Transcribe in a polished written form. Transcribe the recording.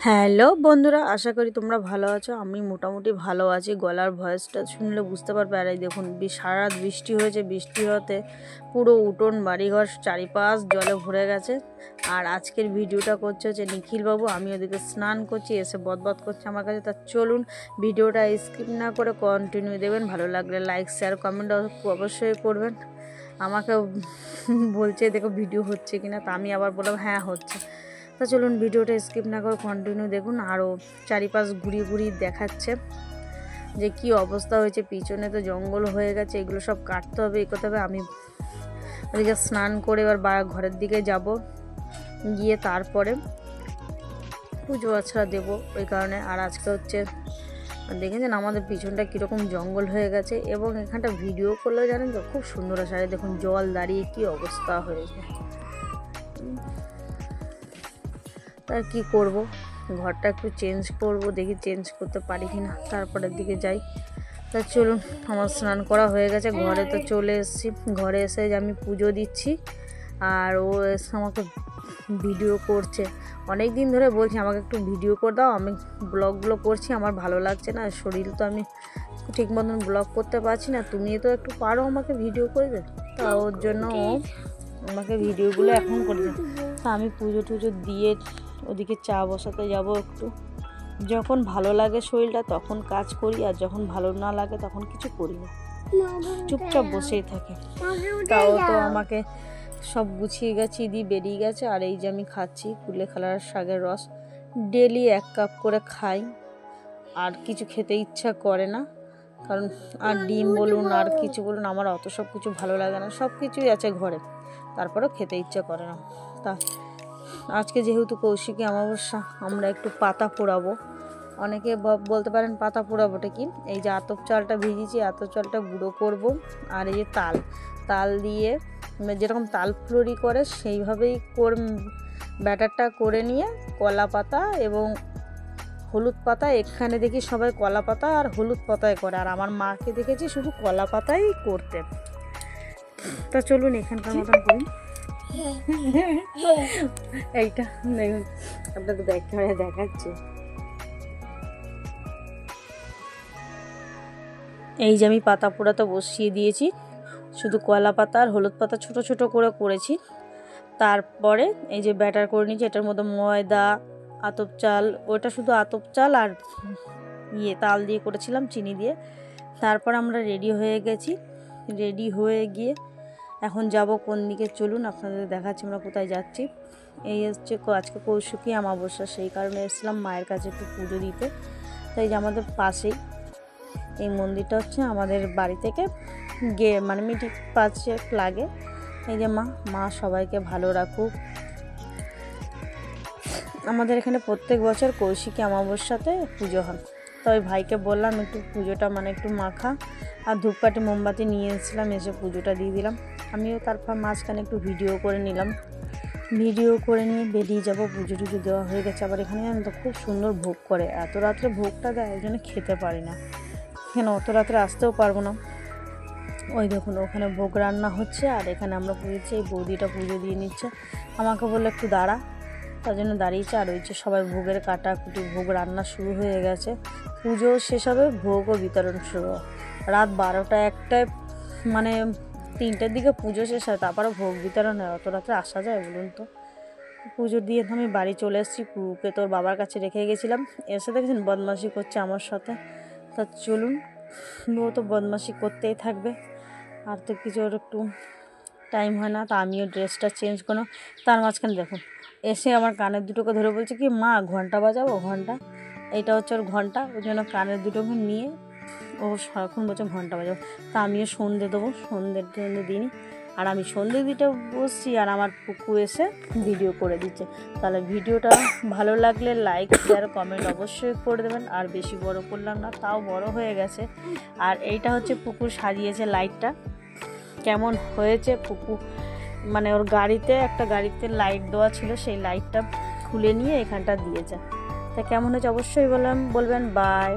Hello বন্ধুরা, আশা করি তোমরা ভালো আছো। আমি মোটামুটি ভালো আছি। গলার ভয়েসটা শুনলে বুঝতে পারবে। আর এই দেখুন, সারা রাত বৃষ্টি হয়েছে। বৃষ্টি হতে পুরো উঠোন বাড়িঘর চারিপাশ জলে ভরে গেছে। আর আজকের ভিডিওটা করছে হচ্ছে নিখিলবাবু। আমি ওদিকে স্নান করছি, এসে বদবদ করছে আমার কাছে। তা চলুন ভিডিওটা স্কিপ না করে কন্টিনিউ দেবেন। ভালো লাগলে লাইক শেয়ার কমেন্ট অবশ্যই করবেন। আমাকে বলছে দেখো ভিডিও হচ্ছে কিনা, তা আমি আবার বললাম হ্যাঁ হচ্ছে। তা চলুন ভিডিওটা স্কিপ না করে কন্টিনিউ দেখুন। আরও চারিপাশ ঘুরিয়ে ঘুরিয়ে দেখাচ্ছে যে কি অবস্থা হয়েছে। পিছনে তো জঙ্গল হয়ে গেছে, এগুলো সব কাটতে হবে, এগোতে হবে। আমি ওদিকে স্নান করে এবার ঘরের দিকে যাব, গিয়ে তারপরে পুজো আছড়া দেবো ওই কারণে। আর আজকে হচ্ছে দেখেছেন আমাদের পিছনটা কীরকম জঙ্গল হয়ে গেছে, এবং এখানটা ভিডিও করলে জানেন তো খুব সুন্দর আসে। দেখুন জল দাঁড়িয়ে কি অবস্থা হয়েছে। তার কি করব, ঘরটা একটু চেঞ্জ করব, দেখি চেঞ্জ করতে পারি কি না, তারপরের দিকে যাই। তা চলুন, আমার স্নান করা হয়ে গেছে, ঘরে তো চলে এসেছি। ঘরে এসে যে আমি পুজো দিচ্ছি, আর ও এসে আমাকে ভিডিও করছে। অনেক দিন ধরে বলছি আমাকে একটু ভিডিও করে দাও, আমি ব্লগগুলো করছি, আমার ভালো লাগছে না, শরীর তো আমি ঠিক মতন ব্লগ করতে পারছি না, তুমি তো একটু পারো আমাকে ভিডিও করে দে। তা ওর জন্য ও আমাকে ভিডিওগুলো এখন করে দেয়। তা আমি পুজো টুজো দিয়ে ওদিকে চা বসাতে যাব একটু। যখন ভালো লাগে শরীরটা তখন কাজ করি, আর যখন ভালো না লাগে তখন কিছু করি না, চুপচাপ বসেই থাকি। তাও তো আমাকে সব গুছিয়ে গাছিয়ে দিয়ে বেরিয়ে গেছে। আর এই যে আমি খাচ্ছি কুলেখাড়ার শাকের রস, ডেলি 1 কাপ করে খাই, আর কিছু খেতে ইচ্ছা করে না। কারণ আর ডিম বলুন আর কিছু বলুন, আমার অত সব কিছু ভালো লাগে না। সব কিছুই আছে ঘরে, তারপরেও খেতে ইচ্ছা করে না। তা আজকে যেহেতু কৌশিকী অমাবস্যা, আমরা একটু পাতা পোড়াবো। অনেকে বলতে পারেন পাতা পোড়াবোটা কি, এই যে আতপ চালটা ভিজিয়েছি, আতপ চালটা গুঁড়ো করব। আর এই যে তাল দিয়ে যেরকম তাল ফুলরি করে সেইভাবেই ব্যাটারটা করে নিয়ে কলা পাতা এবং হলুদ পাতা, এখানে দেখি সবাই কলা পাতা আর হলুদ পাতায় করে, আর আমার মাকে দেখেছি শুধু কলা পাতাই করতে। তা চলুন এখানকার মতন করি। এইটা দেখুন, আপনাকে দেখাচ্ছি। এই যে আমি পাতা পোড়াতে বসিয়ে দিয়েছি, শুধু কলা পাতা আর হলুদ পাতা ছোট ছোট করে করেছি। তারপরে এই যে ব্যাটার করে নিয়েছি, এটার মধ্যে ময়দা, আতপ চাল, ওটা শুধু আতপ চাল আর তাল দিয়ে করেছিলাম, চিনি দিয়ে। তারপর আমরা রেডি হয়ে গেছি। রেডি হয়ে গিয়ে এখন যাব কোন দিকে, চলুন আপনাদের দেখাচ্ছি আমরা কোথায় যাচ্ছি। এই হচ্ছে আজকে কৌশিকী অমাবস্যা, সেই কারণে এসেছিলাম মায়ের কাছে একটু পুজো দিতে। তাই যে আমাদের পাশেই এই মন্দিরটা হচ্ছে, আমাদের বাড়ি থেকে মানে মিনিট 5 লাগে। এই যে মা সবাইকে ভালো রাখুক। আমাদের এখানে প্রত্যেক বছর কৌশিকী অমাবস্যাতে পুজো হয়। তো ওই ভাইকে বললাম একটু পুজোটা মানে একটু মাখা, আর ধূপকাঠি মোমবাতি নিয়ে এসেছিলাম, এসে পুজোটা দিয়ে দিলাম। আমিও তারপর মাঝখানে একটু ভিডিও করে নিলাম। ভিডিও করে নিয়ে বেরিয়ে যাব। পুজো টুজো দেওয়া হয়ে গেছে। আবার এখানে জানেন তো খুব সুন্দর ভোগ করে, এত রাত্রে ভোগটা দেয়, ওই জন্য খেতে পারি না, এখানে অত রাত্রে আসতেও পারবো না। ওই দেখুন ওখানে ভোগ রান্না হচ্ছে, আর এখানে আমরা পুজোচ্ছি। এই বৌদিটা পুজো দিয়ে নিচ্ছে, আমাকে বললো একটু দাঁড়া, তার জন্য দাঁড়িয়েছে। আর হচ্ছে সবাই ভোগের কাটাকুটি, ভোগ রান্না শুরু হয়ে গেছে। পুজো শেষ হবে, ভোগও বিতরণ শুরু হয় রাত 12টা 1টায়, মানে 3টের দিকে পুজো শেষ হয়, তারপরে ভোগ বিতরণ হয়। অত রাত্রে আসা যায় বলুন তো। পুজো দিয়ে আমি বাড়ি চলে এসেছি। পুকে তোর বাবার কাছে রেখে গেছিলাম, এসে দেখেছেন বদমাশি করছে আমার সাথে। তা চলুন, ও তো বদমাশি করতেই থাকবে, আর তো কিছু ওর একটু টাইম হয় না। তা আমিও ড্রেসটা চেঞ্জ করো। তার মাঝখানে দেখুন এসে আমার কানের দুটোকে ধরে বলছে কি, মা ঘন্টা বাজাবো, ঘন্টা। এইটা হচ্ছে ওর ঘন্টা, ওই জন্য কানের দুটোকে নিয়ে ও সারাক্ষণ বলছে ঘন্টা বাজাবো। তা আমিও সন্ধে দেবো, সন্ধে দিইনি। আর আমি সন্ধে দিতে বসছি, আর আমার পুকু এসে ভিডিও করে দিচ্ছে। তাহলে ভিডিওটা ভালো লাগলে লাইক শেয়ার কমেন্ট অবশ্যই করে দেবেন। আর বেশি বড় করলাম না, তাও বড় হয়ে গেছে। আর এইটা হচ্ছে পুকু সাজিয়েছে লাইটটা, কেমন হয়েছে পুকু, মানে ওর গাড়িতে লাইট দেওয়া ছিল, সেই লাইটটা খুলে নিয়ে এখানটা দিয়েছে। তা কেমন হয়েছে অবশ্যই বলবেন। বাই।